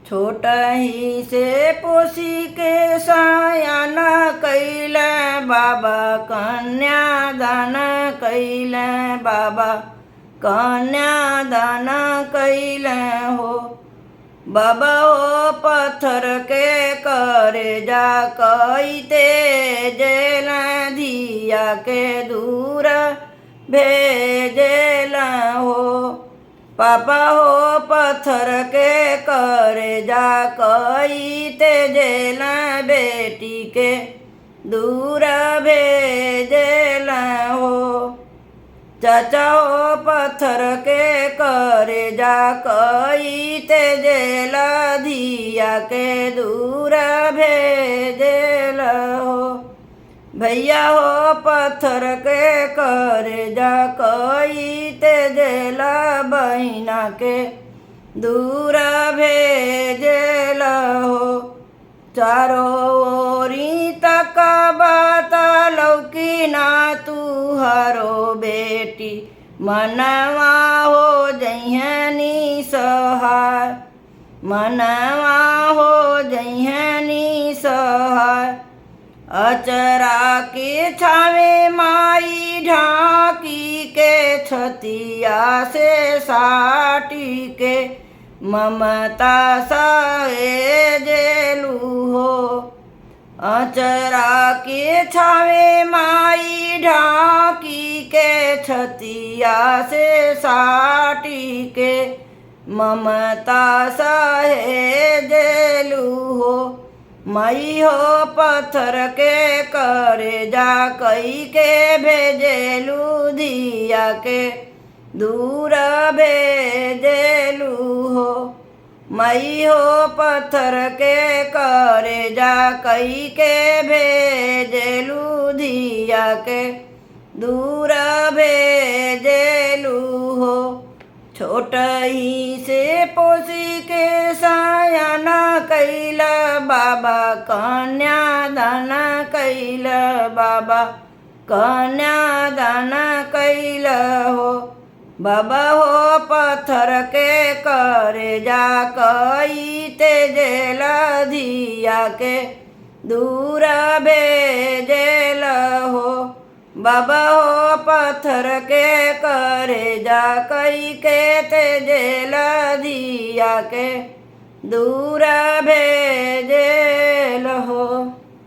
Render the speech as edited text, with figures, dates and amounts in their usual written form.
छोट ही से पोसी के सयान कैल बाबा कन्यादान कैल बाबा कन्यादान कैल हो। बाबा हो पत्थर के करे जा कैते जेल धिया के दूर भेजेल हो। पापा हो पत्थर के करे जा कैते जेल बेटी के दूर भेजेल हो। चाचा हो पत्थर के करे जा कैते जेल धिया के दूर भेजेल हो। भैया हो पत्थर के करे जा कैते जेल बहिना के दूर भेजेल हो। चारों ओरी तक बात लौकी ना तुहरो बेटी मनवा हो जइहनी सहाय मनवा हो जइहनी सहाय। अचरा के छावे माई ढाकी के छतिया से साटी के ममता सहे जेलू हो। अचरा के छावे माई ढाकी के छतिया से साटी के ममता सहे जेलू हो। मई हो पत्थर के करे जा कई के भेजेलू धिया के दूर भेजेलू हो। मई हो पत्थर के करे जा कई के भेजेलू धिया के दूर भेजेलू हो। छोट ही से पोसी के सयान कैल बाबा कन्यादान कैल बाबा कन्यादान कैल हो। बाबा हो पत्थर के करे जा कैते जेल धिया के दूर भेजेल हो। बाबा हो पत्थर के करे जा कई के ते जेल धिया के दूर भेजेल हो।